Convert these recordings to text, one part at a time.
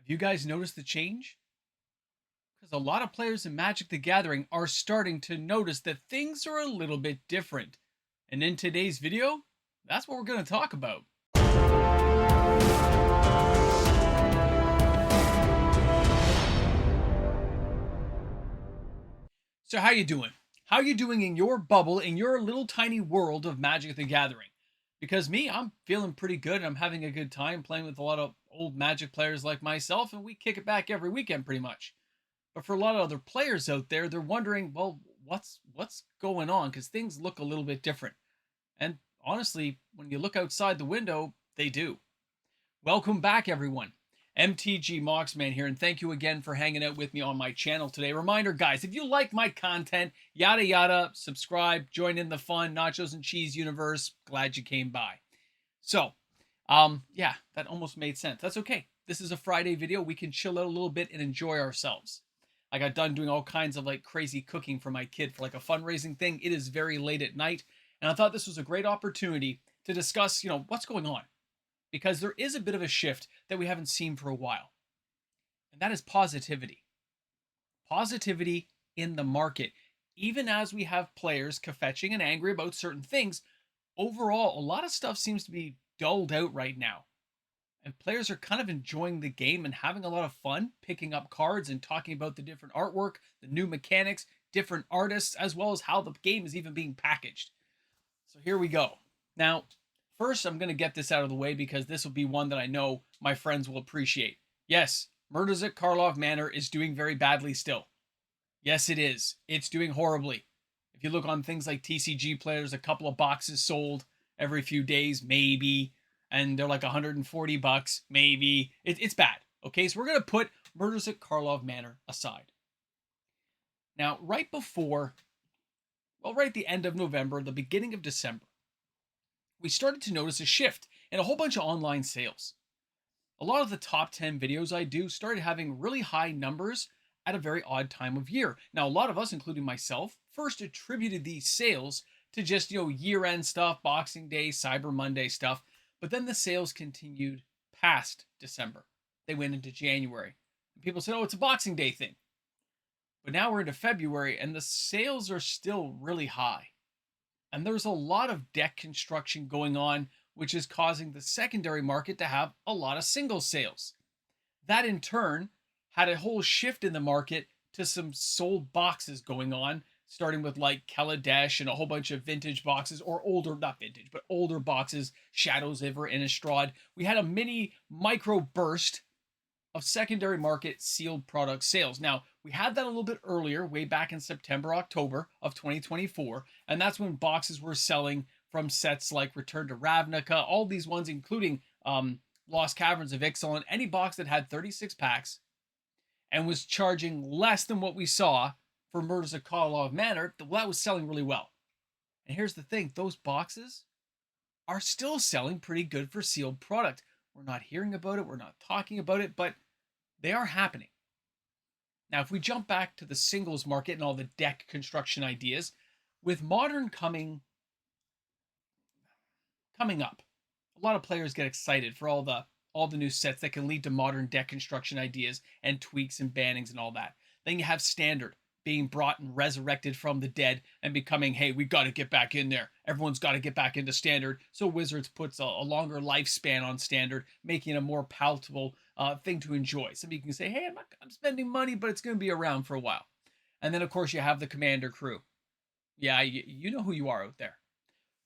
Have you guys noticed the change? Because a lot of players in Magic the Gathering are starting to notice that things are a little bit different. And in today's video, that's what we're going to talk about. So how you doing? How you doing in your bubble, in your little tiny world of Magic the Gathering? Because me, I'm feeling pretty good and I'm having a good time playing with a lot of old Magic players like myself, and we kick it back every weekend pretty much. But for a lot of other players out there, they're wondering, well, what's going on? Because things look a little bit different. And honestly, when you look outside the window, they do. Welcome back, everyone. MTG Moxman here, and thank you again for hanging out with me on my channel today. Reminder, guys, if you like my content, yada yada, subscribe, join in the fun, nachos and cheese universe. Glad you came by. So, yeah, that almost made sense. That's okay. This is a Friday video. We can chill out a little bit and enjoy ourselves. I got done doing all kinds of like crazy cooking for my kid for like a fundraising thing. It is very late at night, and I thought this was a great opportunity to discuss, what's going on, because there is a bit of a shift that we haven't seen for a while, and that is positivity. Positivity in the market. Even as we have players kvetching and angry about certain things, overall, a lot of stuff seems to be dulled out right now. And players are kind of enjoying the game and having a lot of fun picking up cards and talking about the different artwork, the new mechanics, different artists, as well as how the game is even being packaged. So here we go. Now, first, I'm going to get this out of the way because this will be one that I know my friends will appreciate. Yes, Murders at Karlov Manor is doing very badly still. Yes, it is. It's doing horribly. If you look on things like TCG players, a couple of boxes sold every few days, maybe, and they're like 140 bucks, maybe. It's bad. Okay, so we're going to put Murders at Karlov Manor aside. Now, right at the end of November, the beginning of December, we started to notice a shift in a whole bunch of online sales. A lot of the top 10 videos I do started having really high numbers at a very odd time of year. Now, a lot of us, including myself, first attributed these sales to just, year-end stuff, Boxing Day, Cyber Monday stuff. But then the sales continued past December. They went into January. And people said, oh, it's a Boxing Day thing. But now we're into February and the sales are still really high. And there's a lot of deck construction going on, which is causing the secondary market to have a lot of single sales. That in turn had a whole shift in the market to some sold boxes going on, starting with like Kaladesh and a whole bunch of vintage boxes, or older, not vintage, but older boxes, Shadows Ever and Innistrad. We had a mini micro burst of secondary market sealed product sales. Now, we had that a little bit earlier, way back in September, October of 2024, and that's when boxes were selling from sets like Return to Ravnica, all these ones, including Lost Caverns of Ixalan, any box that had 36 packs and was charging less than what we saw for Murders at Karlov Manor, that was selling really well. And here's the thing, those boxes are still selling pretty good for sealed product. We're not hearing about it, we're not talking about it, but they are happening. Now, if we jump back to the singles market and all the deck construction ideas, with Modern coming up, a lot of players get excited for all the new sets that can lead to Modern deck construction ideas and tweaks and bannings and all that. Then you have Standard being brought and resurrected from the dead and becoming, hey, we got to get back in there. Everyone's got to get back into Standard. So Wizards puts a longer lifespan on Standard, making it a more palatable thing to enjoy. Some you can say, hey, I'm spending money, but it's going to be around for a while. And then, of course, you have the Commander crew. Yeah, you know who you are out there.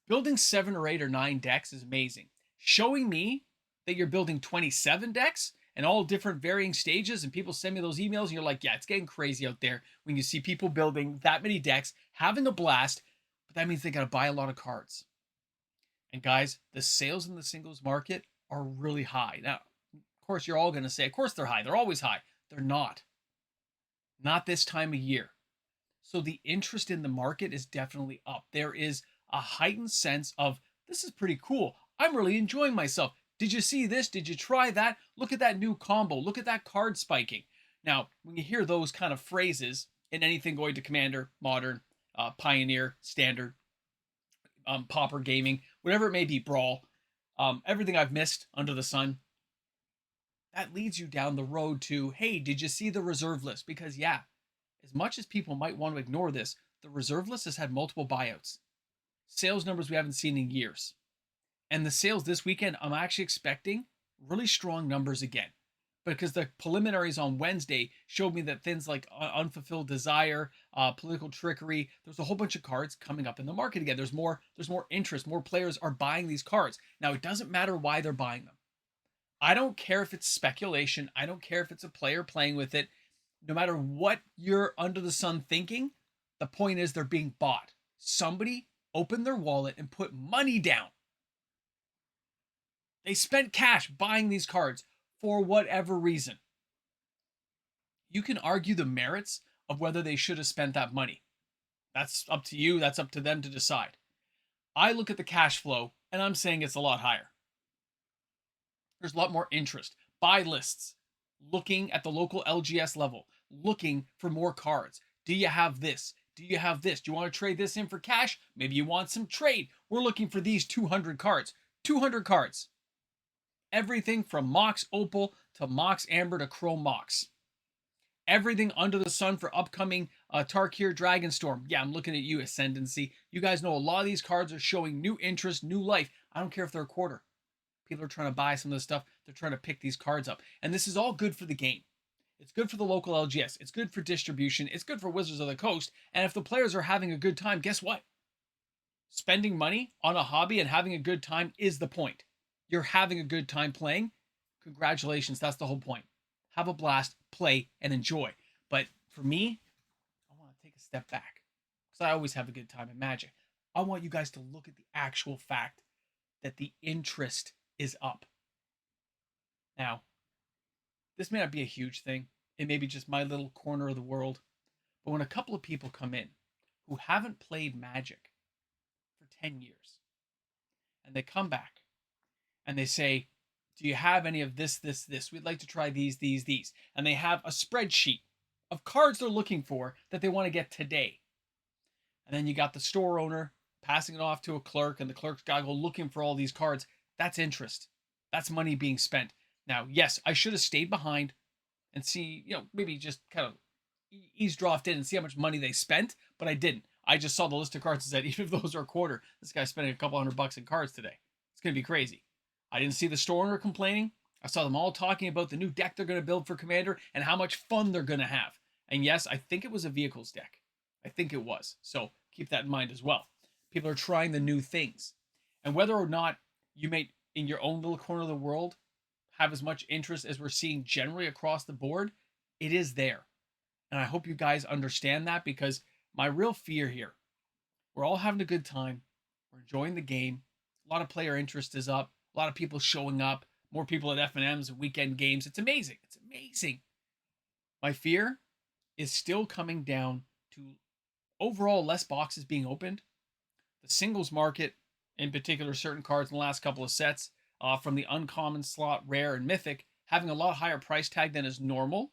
Building 7 or 8 or 9 decks is amazing. Showing me that you're building 27 decks and all different varying stages, and people send me those emails and you're like, yeah, it's getting crazy out there when you see people building that many decks, having a blast, but that means they got to buy a lot of cards. And guys, the sales in the singles market are really high. Now, of course, you're all going to say, of course they're high. They're always high. They're not. Not this time of year. So the interest in the market is definitely up. There is a heightened sense of, this is pretty cool. I'm really enjoying myself. Did you see this? Did you try that? Look at that new combo. Look at that card spiking. Now, when you hear those kind of phrases in anything going to Commander, Modern, Pioneer, Standard, Pauper Gaming, whatever it may be, Brawl, everything I've missed under the sun, that leads you down the road to, hey, did you see the reserve list? Because, yeah, as much as people might want to ignore this, the reserve list has had multiple buyouts, sales numbers we haven't seen in years. And the sales this weekend, I'm actually expecting really strong numbers again, because the preliminaries on Wednesday showed me that things like unfulfilled desire, political trickery, there's a whole bunch of cards coming up in the market again. There's more interest. More players are buying these cards. Now, it doesn't matter why they're buying them. I don't care if it's speculation. I don't care if it's a player playing with it. No matter what you're under the sun thinking, the point is they're being bought. Somebody opened their wallet and put money down. They spent cash buying these cards for whatever reason. You can argue the merits of whether they should have spent that money. That's up to you. That's up to them to decide. I look at the cash flow and I'm saying it's a lot higher. There's a lot more interest. Buy lists, looking at the local LGS level, looking for more cards. Do you have this? Do you have this? Do you want to trade this in for cash? Maybe you want some trade. We're looking for these 200 cards. 200 cards. Everything from Mox Opal to Mox Amber to Chrome Mox. Everything under the sun for upcoming Tarkir Dragonstorm. Yeah, I'm looking at you, Ascendancy. You guys know a lot of these cards are showing new interest, new life. I don't care if they're a quarter. People are trying to buy some of this stuff. They're trying to pick these cards up. And this is all good for the game. It's good for the local LGS. It's good for distribution. It's good for Wizards of the Coast. And if the players are having a good time, guess what? Spending money on a hobby and having a good time is the point. You're having a good time playing. Congratulations. That's the whole point. Have a blast, play, and enjoy. But for me, I want to take a step back because I always have a good time in Magic. I want you guys to look at the actual fact that the interest is up. Now, this may not be a huge thing. It may be just my little corner of the world. But when a couple of people come in who haven't played Magic for 10 years and they come back and they say, do you have any of this, this, this? We'd like to try these, these. And they have a spreadsheet of cards they're looking for that they want to get today. And then you got the store owner passing it off to a clerk, and the clerk's got to go looking for all these cards. That's interest. That's money being spent. Now, yes, I should have stayed behind and see, maybe just kind of eavesdropped in and see how much money they spent, but I didn't. I just saw the list of cards and said, even if those are a quarter, this guy's spending a couple $100 in cards today. It's going to be crazy. I didn't see the store owner complaining. I saw them all talking about the new deck they're going to build for Commander and how much fun they're going to have. And yes, I think it was a vehicles deck. I think it was. So keep that in mind as well. People are trying the new things. And whether or not you may, in your own little corner of the world, have as much interest as we're seeing generally across the board, it is there. And I hope you guys understand that, because my real fear here, we're all having a good time. We're enjoying the game. A lot of player interest is up. A lot of people showing up. More people at F&Ms and weekend games. It's amazing. It's amazing. My fear is still coming down to overall less boxes being opened. The singles market, in particular, certain cards in the last couple of sets, from the uncommon slot, rare, and mythic, having a lot higher price tag than is normal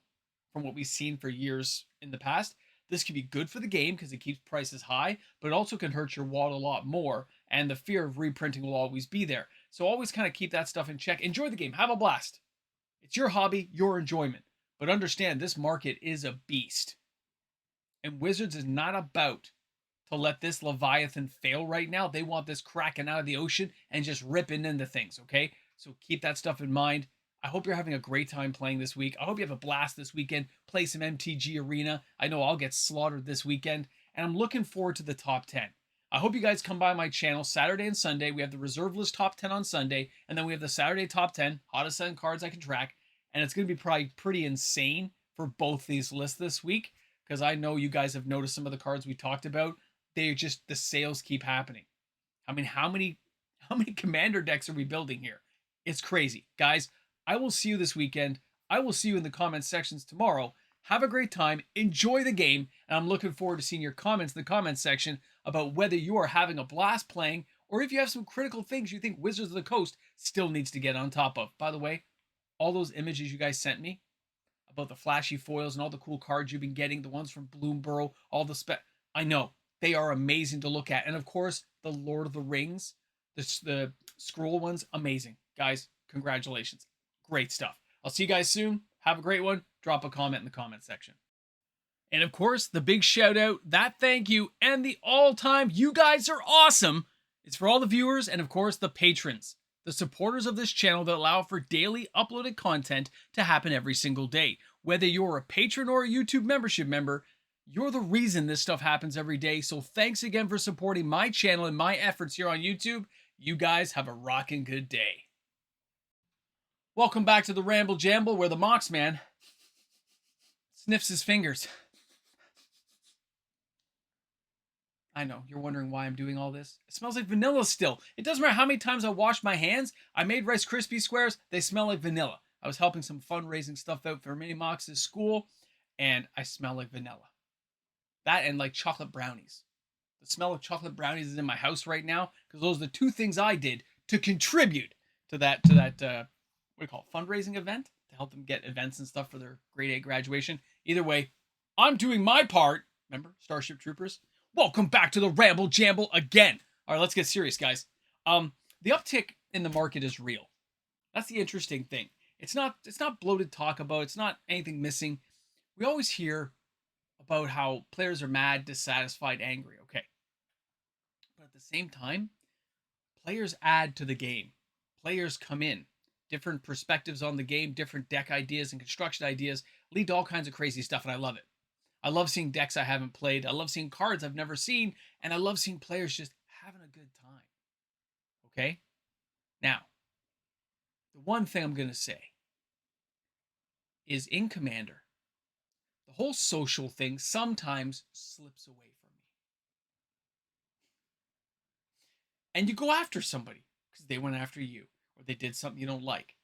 from what we've seen for years in the past. This can be good for the game because it keeps prices high, but it also can hurt your wallet a lot more, and the fear of reprinting will always be there. So always kind of keep that stuff in check. Enjoy the game. Have a blast. It's your hobby, your enjoyment. But understand, this market is a beast. And Wizards is not about to let this Leviathan fail right now. They want this cracking out of the ocean and just ripping into things, okay? So keep that stuff in mind. I hope you're having a great time playing this week. I hope you have a blast this weekend. Play some MTG Arena. I know I'll get slaughtered this weekend. And I'm looking forward to the top 10. I hope you guys come by my channel Saturday and Sunday. We have the reserve list top 10 on Sunday. And then we have the Saturday top 10, hottest 7 cards I can track. And it's going to be probably pretty insane for both these lists this week, because I know you guys have noticed some of the cards we talked about. They're just, the sales keep happening. I mean, how many commander decks are we building here? It's crazy. Guys, I will see you this weekend. I will see you in the comment sections tomorrow. Have a great time. Enjoy the game. And I'm looking forward to seeing your comments in the comment section about whether you are having a blast playing, or if you have some critical things you think Wizards of the Coast still needs to get on top of. By the way, all those images you guys sent me about the flashy foils and all the cool cards you've been getting, the ones from Bloomborough, all the I know. They are amazing to look at. And of course, the Lord of the Rings, the scroll ones, amazing. Guys, congratulations. Great stuff. I'll see you guys soon. Have a great one. Drop a comment in the comment section. And of course, the big shout out, that thank you, and the all-time "you guys are awesome" is for all the viewers and of course the patrons, the supporters of this channel that allow for daily uploaded content to happen every single day. Whether you're a patron or a YouTube membership member, you're the reason this stuff happens every day. So thanks again for supporting my channel and my efforts here on YouTube. You guys have a rockin' good day. Welcome back to the Ramble Jamble, where the Mox Man sniffs his fingers. I know, you're wondering why I'm doing all this. It smells like vanilla still. It doesn't matter how many times I wash my hands. I made Rice Krispie squares. They smell like vanilla. I was helping some fundraising stuff out for Mini Mox's school, and I smell like vanilla. That and like chocolate brownies. The smell of chocolate brownies is in my house right now because those are the two things I did to contribute to that what do you call it, fundraising event, to help them get events and stuff for their grade 8 graduation. Either way, I'm doing my part. Remember, Starship Troopers? Welcome back to the Ramble Jamble again. All right, let's get serious, guys. The uptick in the market is real. That's the interesting thing. It's not bloated talk about. It's not anything missing. We always hear about how players are mad, dissatisfied, angry. Okay. But at the same time, players add to the game. Players come in. Different perspectives on the game, different deck ideas and construction ideas lead to all kinds of crazy stuff, and I love it. I love seeing decks I haven't played. I love seeing cards I've never seen, and I love seeing players just having a good time. Okay? Now, the one thing I'm going to say is in Commander, the whole social thing sometimes slips away from me. And you go after somebody because they went after you or they did something you don't like.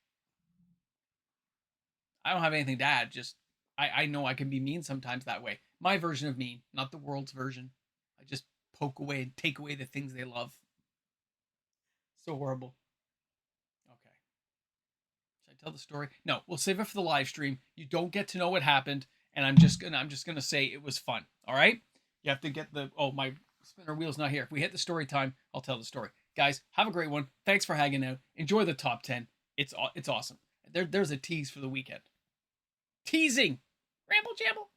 I don't have anything to add, just I know I can be mean sometimes that way. My version of mean, not the world's version. I just poke away and take away the things they love. So horrible. Okay. Should I tell the story? No, we'll save it for the live stream. You don't get to know what happened, and I'm just gonna say it was fun. All right? You have to get the my spinner wheel's not here. If we hit the story time, I'll tell the story. Guys, have a great one. Thanks for hanging out. Enjoy the top 10. It's awesome. There's a tease for the weekend. Teasing. Ramble Jamble.